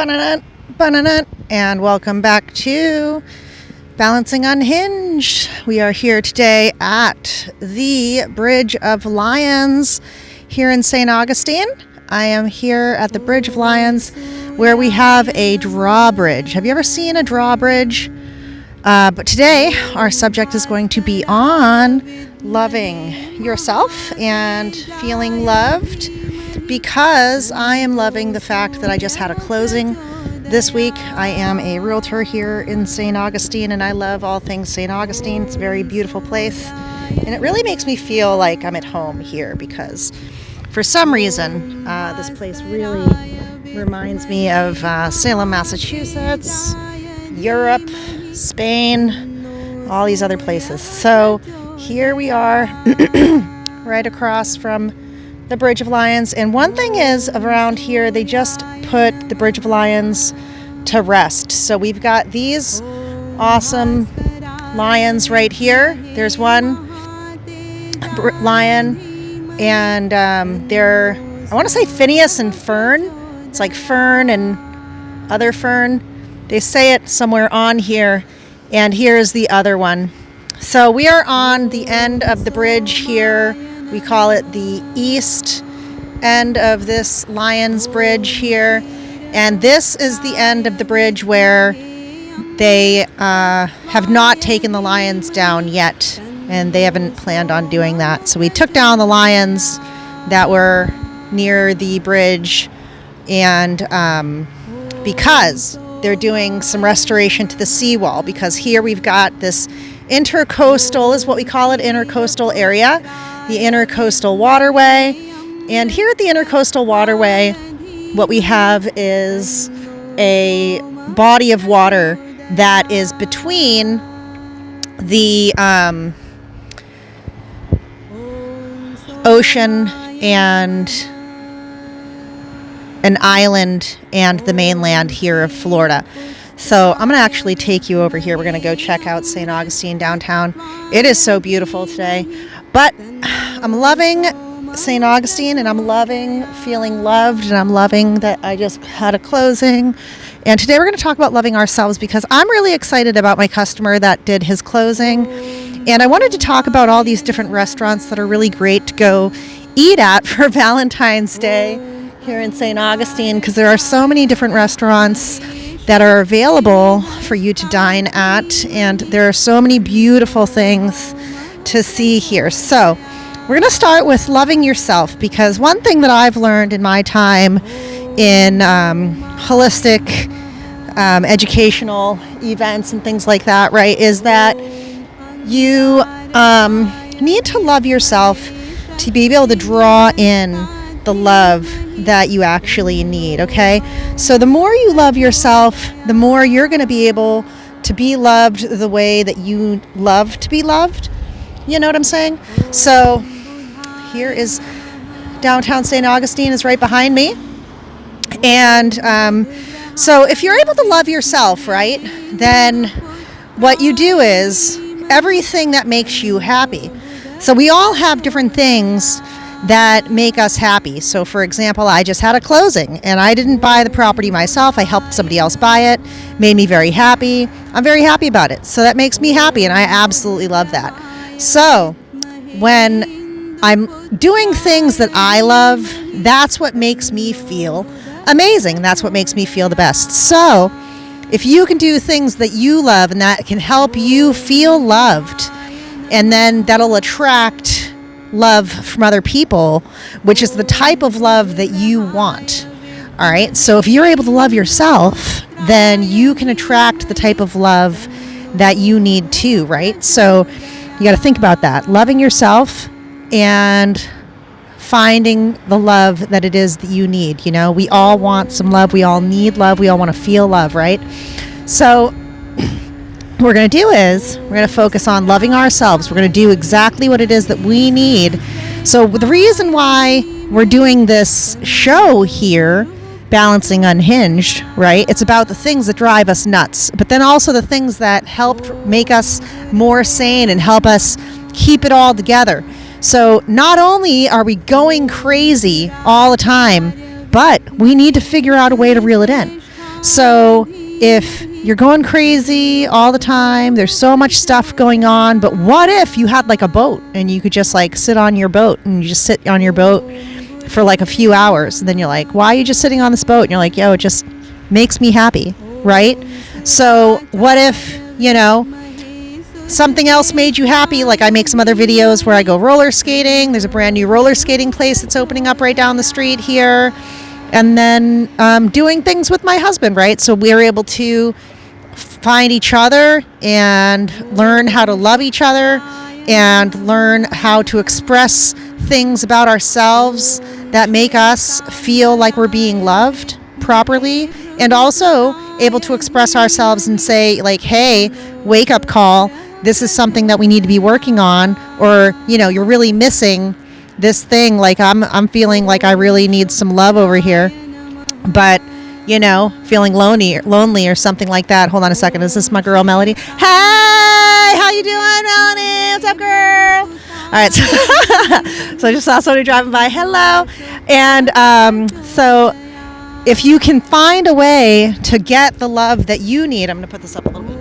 And welcome back to Balancing Unhinged. We are here today at the Bridge of Lions here in St. Augustine. I am here at the Bridge of Lions where we have a drawbridge. Have you ever seen a drawbridge? But today our subject is going to be on loving yourself and feeling loved, because I am loving the fact that I just had a closing this week. I am a realtor here in St. Augustine, and I love all things St. Augustine. It's a very beautiful place, and it really makes me feel like I'm at home here, because for some reason this place really reminds me of Salem, Massachusetts, Europe, Spain, all these other places. So here we are right across from the Bridge of Lions. And one thing is, around here they just put the Bridge of Lions to rest. So we've got these awesome lions right here. There's one lion, and they're, I want to say Phineas and Fern. It's like fern and other fern. They say it somewhere on here. And here's the other one. So we are on the end of the bridge here. We call it the east end of this Lions Bridge here. And this is the end of the bridge where they have not taken the lions down yet. And they haven't planned on doing that. So we took down the lions that were near the bridge. And because they're doing some restoration to the seawall, because here we've got this intercoastal, is what we call it, intercoastal area, the intercoastal waterway. And here at the intercoastal waterway, what we have is a body of water that is between the ocean and an island and the mainland here of Florida. So I'm going to actually take you over here. We're going to go check out St. Augustine downtown. It is so beautiful today. But I'm loving St. Augustine, and I'm loving feeling loved, and I'm loving that I just had a closing. And today we're going to talk about loving ourselves, because I'm really excited about my customer that did his closing. And I wanted to talk about all these different restaurants that are really great to go eat at for Valentine's Day here in St. Augustine, because there are so many different restaurants that are available for you to dine at, and there are so many beautiful things to see here. So we're going to start with loving yourself, because one thing that I've learned in my time in holistic educational events and things like that, right, is that you need to love yourself to be able to draw in the love that you actually need, okay? So the more you love yourself, the more you're going to be able to be loved the way that you love to be loved. You know what I'm saying? So here is downtown St. Augustine is right behind me. And so if you're able to love yourself, right, then what you do is everything that makes you happy. So we all have different things that make us happy. So for example, I just had a closing, and I didn't buy the property myself. I helped somebody else buy it. Made me very happy. I'm very happy about it. So that makes me happy, and I absolutely love that. So when I'm doing things that I love, that's what makes me feel amazing. That's what makes me feel the best. So if you can do things that you love and that can help you feel loved, and then that'll attract love from other people, which is the type of love that you want. All right. So if you're able to love yourself, then you can attract the type of love that you need too, right? So you got to think about that. Loving yourself and finding the love that it is that you need. You know, we all want some love. We all need love. We all want to feel love, right? So what we're going to do is we're going to focus on loving ourselves. We're going to do exactly what it is that we need. So the reason why we're doing this show here, Balancing Unhinged, right? It's about the things that drive us nuts, but then also the things that help make us more sane and help us keep it all together. So not only are we going crazy all the time, but we need to figure out a way to reel it in. So if you're going crazy all the time, there's so much stuff going on, but what if you had like a boat and you could just like sit on your boat, and you just sit on your boat for like a few hours, and then you're like, why are you just sitting on this boat? And you're like, yo, it just makes me happy, right? So what if, something else made you happy? Like I make some other videos where I go roller skating. There's a brand new roller skating place that's opening up right down the street here. And then doing things with my husband, right? So we're able to find each other and learn how to love each other and learn how to express things about ourselves that make us feel like we're being loved properly, and also able to express ourselves and say like, hey, wake up call, this is something that we need to be working on, or you're really missing this thing, like I'm feeling like I really need some love over here, but feeling lonely or something like that. Hold on a second, is this my girl Melody? Hey, how you doing, Melody? What's up, girl? All right, so I just saw somebody driving by. Hello. And so if you can find a way to get the love that you need, I'm going to put this up a little bit,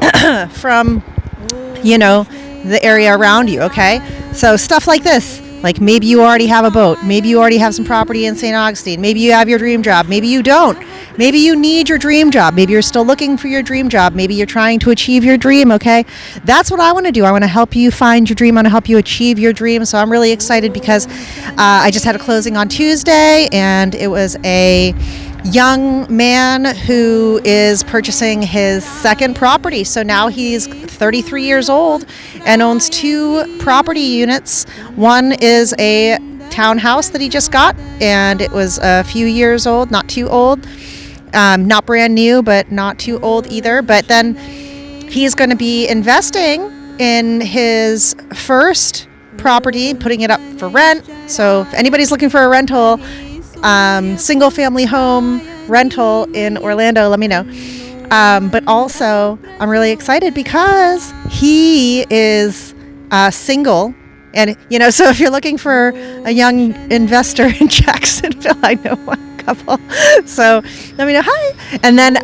and from the area around you, okay? So stuff like this, like maybe you already have a boat, maybe you already have some property in St. Augustine, maybe you have your dream job, maybe you don't, maybe you need your dream job, maybe you're still looking for your dream job, maybe you're trying to achieve your dream, okay? That's what I want to do. I want to help you find your dream. I want to help you achieve your dream. So I'm really excited because I just had a closing on Tuesday, and it was a young man who is purchasing his second property. So now he's 33 years old and owns 2 property units. One is a townhouse that he just got, and it was a few years old, not too old, not brand new, but not too old either. But then he's going to be investing in his first property, putting it up for rent. So if anybody's looking for a rental, single family home rental in Orlando, let me know. But also I'm really excited because he is single, and so if you're looking for a young investor in Jacksonville, I know one couple, so let me know. Hi. And then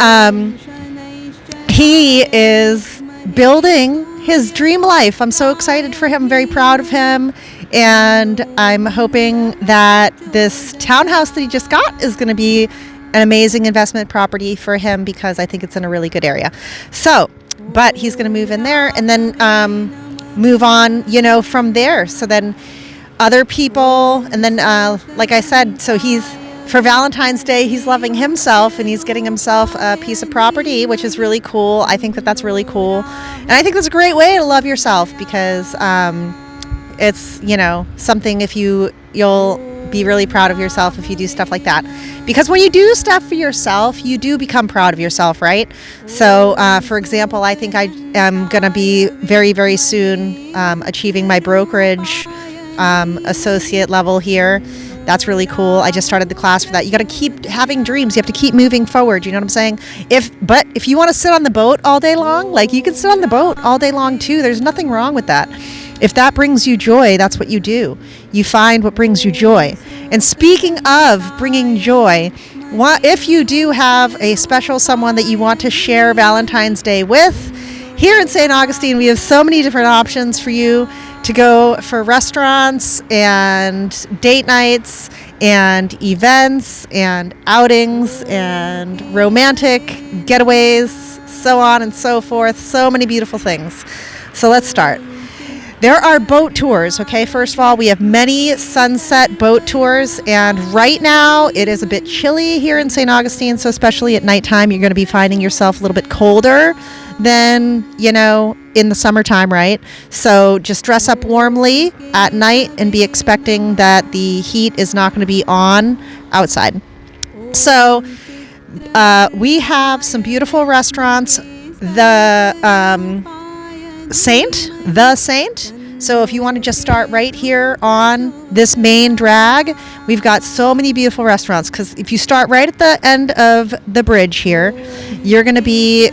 he is building his dream life. I'm so excited for him, very proud of him. And I'm hoping that this townhouse that he just got is going to be an amazing investment property for him, because I think it's in a really good area. So, but he's going to move in there and then move on, from there. So then other people, and then like I said, so for Valentine's Day, he's loving himself and he's getting himself a piece of property, which is really cool. I think that that's really cool. And I think that's a great way to love yourself, because it's, something you'll be really proud of yourself if you do stuff like that. Because when you do stuff for yourself, you do become proud of yourself, right? So, for example, I think I am going to be very, very soon achieving my brokerage associate level here. That's really cool. I just started the class for that. You got to keep having dreams. You have to keep moving forward. You know what I'm saying? But if you want to sit on the boat all day long, like you can sit on the boat all day long too. There's nothing wrong with that. If that brings you joy, that's what you do. You find what brings you joy. And speaking of bringing joy, if you do have a special someone that you want to share Valentine's Day with, here in St. Augustine, we have so many different options for you to go for restaurants and date nights and events and outings and romantic getaways, so on and so forth. So many beautiful things. So let's start. There are boat tours, okay? First of all, we have many sunset boat tours, and right now it is a bit chilly here in St. Augustine, so especially at nighttime, you're going to be finding yourself a little bit colder than, in the summertime, right? So just dress up warmly at night and be expecting that the heat is not going to be on outside. So we have some beautiful restaurants. The Saint. So if you want to just start right here on this main drag, we've got so many beautiful restaurants, because if you start right at the end of the bridge here, you're going to be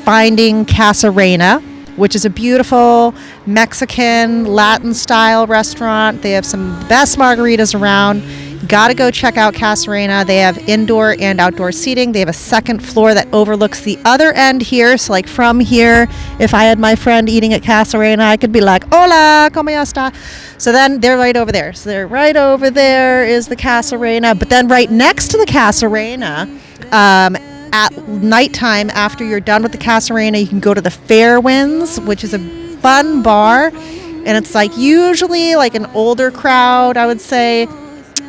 finding Casa Reina, which is a beautiful Mexican Latin style restaurant. They have some of the best margaritas around. Gotta go check out Casa Reina. They have indoor and outdoor seating. They have a second floor that overlooks the other end here. So like from here, if I had my friend eating at Casa Reina, I could be like, hola, ¿cómo está? So then they're right over there. So they're right over there is the Casa Reina. But then right next to the Casa Reina, at nighttime, after you're done with the Casa Reina, you can go to the Fairwinds, which is a fun bar. And it's like usually like an older crowd, I would say.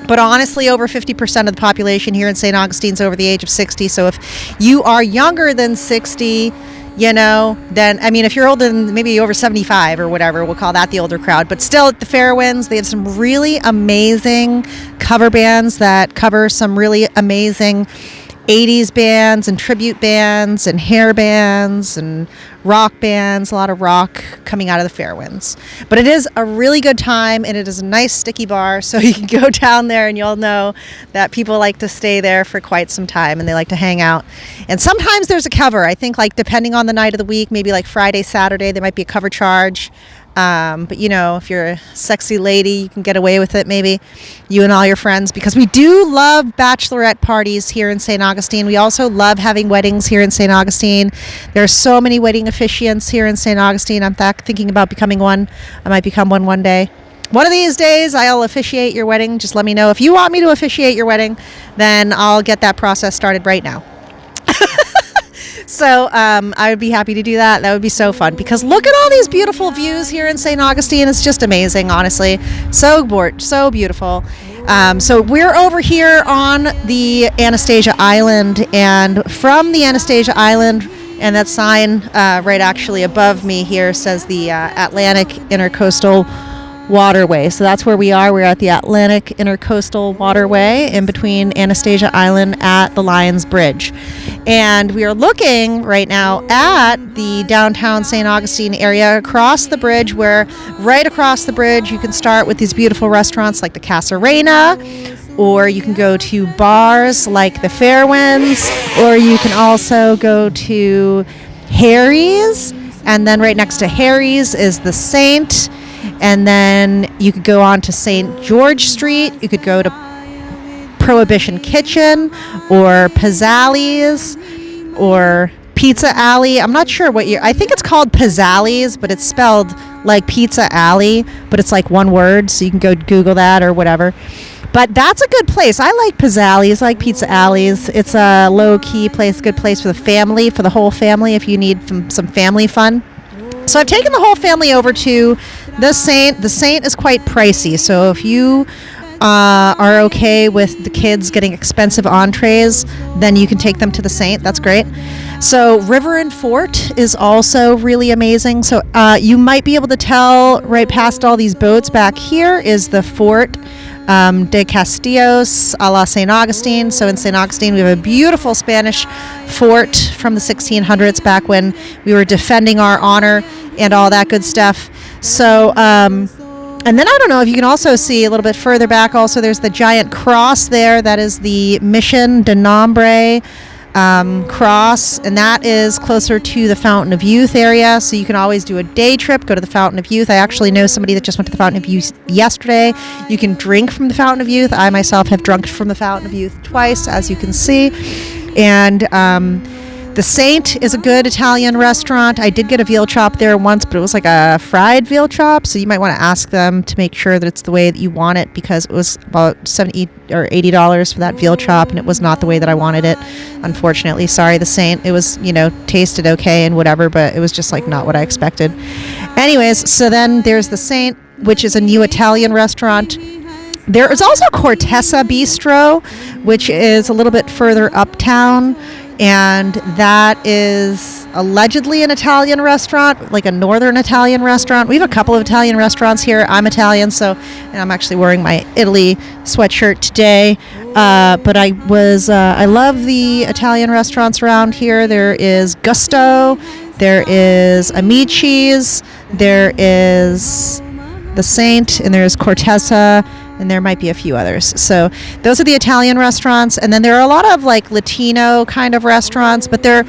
But honestly, over 50% of the population here in St. Augustine's over the age of 60. So if you are younger than 60, you know, then, I mean, if you're older than maybe over 75 or whatever, we'll call that the older crowd. But still at the Fairwinds, they have some really amazing cover bands that cover some really amazing 80s bands and tribute bands and hair bands and rock bands, a lot of rock coming out of the Fairwinds. But it is a really good time, and it is a nice sticky bar, so you can go down there and you'll know that people like to stay there for quite some time and they like to hang out. And sometimes there's a cover. I think like depending on the night of the week, maybe like Friday, Saturday, there might be a cover charge. But you know, if you're a sexy lady, you can get away with it, maybe you and all your friends, because we do love bachelorette parties here in St. Augustine. We also love having weddings here in St. Augustine. There are so many wedding officiants here in St. Augustine. I'm thinking about becoming one. I might become one day. One of these days I'll officiate your wedding. Just let me know if you want me to officiate your wedding, then I'll get that process started right now. So I would be happy to do that. That would be so fun, because look at all these beautiful views here in St. Augustine. It's just amazing, honestly. So beautiful. So we're over here on the Anastasia Island, and from the Anastasia Island, and that sign right actually above me here says the Atlantic Intercoastal Waterway. So that's where we are. We're at the Atlantic Intercoastal Waterway in between Anastasia Island at the Lions Bridge. And we are looking right now at the downtown St. Augustine area across the bridge, where right across the bridge you can start with these beautiful restaurants like the Casa Reina, or you can go to bars like the Fairwinds, or you can also go to Harry's. And then right next to Harry's is the Saint. And then you could go on to St. George Street. You could go to Prohibition Kitchen or Pizzali's or Pizza Alley. I'm not sure I think it's called Pizzali's, but it's spelled like Pizza Alley, but it's like one word, so you can go Google that or whatever. But that's a good place. I like Pizzali's, I like Pizza Alley's. It's a low-key place, good place for the family, for the whole family, if you need some family fun. So I've taken the whole family over to the Saint. The Saint is quite pricey, so if you are okay with the kids getting expensive entrees, then you can take them to the Saint. That's great. So River and Fort is also really amazing. So you might be able to tell right past all these boats back here is the Fort de Castillos a la St. Augustine. So in St. Augustine, we have a beautiful Spanish fort from the 1600s, back when we were defending our honor and all that good stuff. So, and then I don't know if you can also see a little bit further back, also there's the giant cross there. That is the Mission de Nombre cross, and that is closer to the Fountain of Youth area. So you can always do a day trip, go to the Fountain of Youth. I actually know somebody that just went to the Fountain of Youth yesterday. You can drink from the Fountain of Youth. I myself have drunk from the Fountain of Youth twice, as you can see. And the Saint is a good Italian restaurant. I did get a veal chop there once, but it was like a fried veal chop, so you might want to ask them to make sure that it's the way that you want it, because it was about $70 or $80 for that veal chop, and it was not the way that I wanted it, unfortunately. Sorry, the Saint. It was, tasted okay and whatever, but it was just like not what I expected. Anyways, so then there's the Saint, which is a new Italian restaurant. There is also Cortessa Bistro, which is a little bit further uptown, and that is allegedly an Italian restaurant, like a northern Italian restaurant. We have a couple of Italian restaurants here. I'm Italian, and I'm actually wearing my Italy sweatshirt today. But I love the Italian restaurants around here. There is Gusto, there is Amici's, there is the Saint, and there's Cortessa, and there might be a few others. So those are the Italian restaurants. And then there are a lot of like Latino kind of restaurants, but there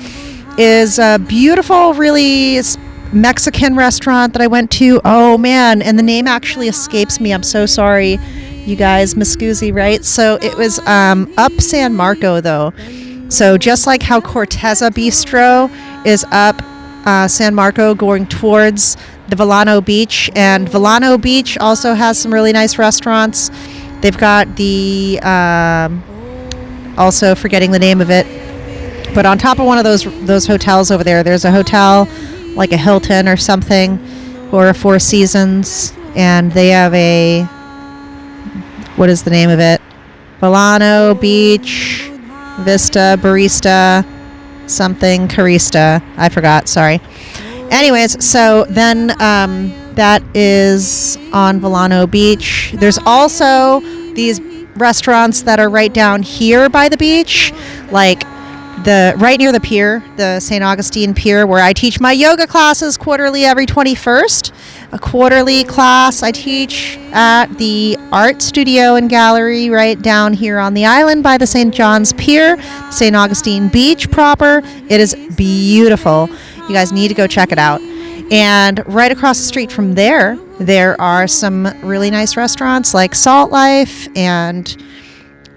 is a beautiful, really Mexican restaurant that I went to. Oh man, and the name actually escapes me. I'm so sorry. you guys. Muscoozy, right? So it was up San Marco, though. So just like how Corteza Bistro is up San Marco going towards the Volano Beach, and Volano Beach also has some really nice restaurants. They've got the also forgetting the name of it, but on top of one of those hotels over there's a hotel like a Hilton or something, or a Four Seasons, and they have a, what is the name of it? Volano Beach Vista Barista something Carista. I forgot, sorry. Anyways, so then that is on Volano Beach. There's also these restaurants that are right down here by the beach, like right near the pier, the St. Augustine Pier, where I teach my yoga classes quarterly every 21st. A quarterly class I teach at the art studio and gallery right down here on the island by the St. John's Pier, St. Augustine Beach proper. It is beautiful. You guys need to go check it out. And right across the street from there are some really nice restaurants like Salt Life and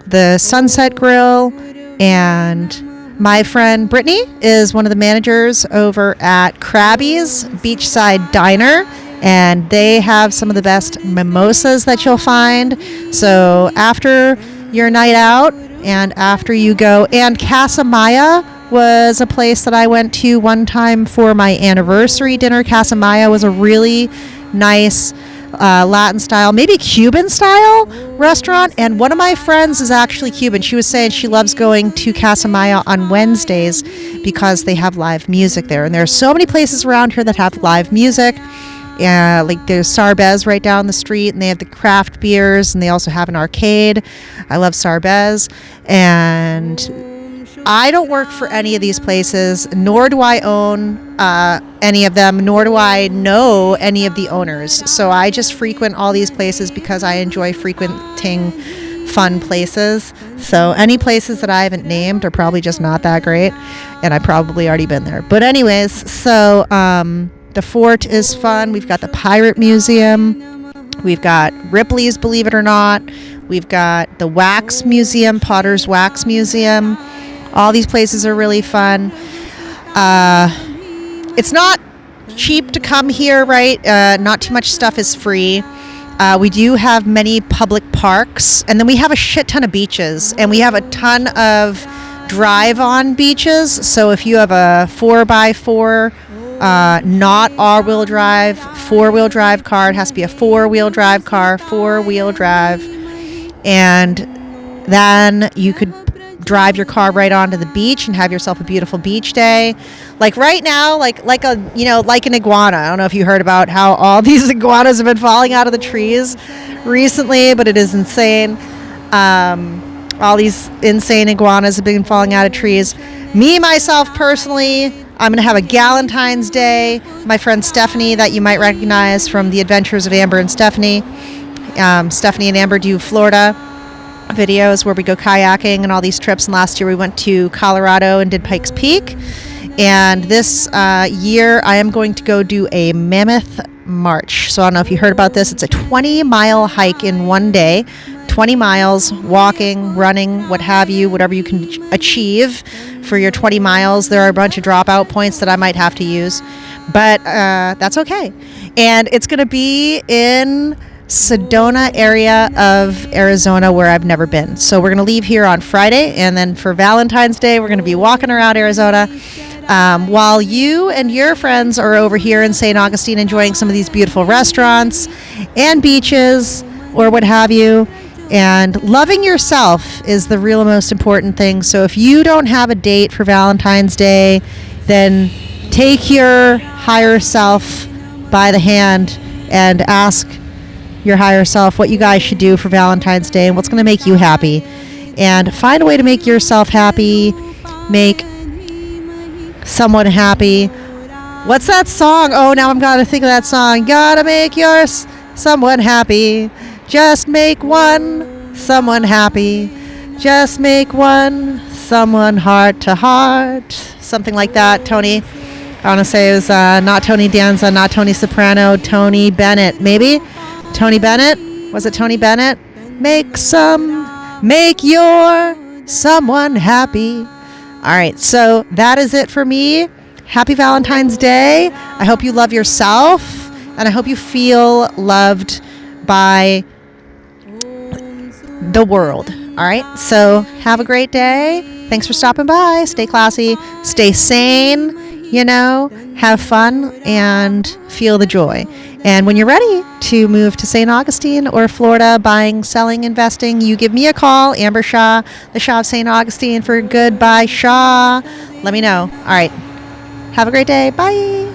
the Sunset Grill, and my friend Brittany is one of the managers over at Krabby's Beachside Diner, and they have some of the best mimosas that you'll find. So after your night out and after you go, and Casa Maya was a place that I went to one time for my anniversary dinner. Casa Maya was a really nice Latin style, maybe Cuban style restaurant, and one of my friends is actually Cuban. She was saying she loves going to Casa Maya on Wednesdays because they have live music there, and there are so many places around here that have live music. Like there's Sarbez right down the street, and they have the craft beers, and they also have an arcade. I love Sarbez, and I don't work for any of these places, nor do I own any of them, nor do I know any of the owners. So I just frequent all these places because I enjoy frequenting fun places. So any places that I haven't named are probably just not that great, and I've probably already been there. But anyways, so the fort is fun. We've got the Pirate Museum. We've got Ripley's Believe It or Not. We've got the Wax Museum, Potter's Wax Museum. All these places are really fun. It's not cheap to come here, right? Not too much stuff is free. We do have many public parks, and then we have a shit ton of beaches, and we have a ton of drive-on beaches. So if you have a 4x4, not all-wheel drive, 4-wheel drive car, it has to be a 4-wheel drive car, 4-wheel drive, and then you could drive your car right onto the beach and have yourself a beautiful beach day. Like right now, like an iguana. I don't know if you heard about how all these iguanas have been falling out of the trees recently, but it is insane. All these insane iguanas have been falling out of trees. Me, myself, personally, I'm going to have a Valentine's Day. My friend Stephanie, that you might recognize from The Adventures of Amber and Stephanie. Stephanie and Amber do Florida videos where we go kayaking and all these trips, and last year we went to Colorado and did Pikes Peak, and this year I am going to go do a Mammoth March. So I don't know if you heard about this. It's a 20-mile hike in one day, 20 miles walking, running, what have you, whatever you can achieve for your 20 miles. There are a bunch of dropout points that I might have to use, but that's okay. And it's going to be in Sedona area of Arizona, where I've never been. So we're going to leave here on Friday, and then for Valentine's Day we're going to be walking around Arizona while you and your friends are over here in St. Augustine enjoying some of these beautiful restaurants and beaches or what have you. And loving yourself is the real most important thing. So if you don't have a date for Valentine's Day, then take your higher self by the hand and ask your higher self what you guys should do for Valentine's Day and what's going to make you happy, and find a way to make yourself happy, make someone happy. What's that song? Oh, now I'm gotta think of that song. Gotta make yours someone happy, just make one someone happy, just make one someone heart to heart, something like that. Tony, I want to say it was not Tony Danza, not Tony Soprano, Tony Bennett, maybe Tony Bennett? Was it Tony Bennett? Make your someone happy. All right, so that is it for me. Happy Valentine's Day. I hope you love yourself, and I hope you feel loved by the world. All right, so have a great day. Thanks for stopping by. Stay classy, stay sane, have fun and feel the joy. And when you're ready to move to St. Augustine or Florida, buying, selling, investing, you give me a call, Amber Shah, the Shah of St. Augustine for Goodbye Shah. Let me know. All right. Have a great day. Bye.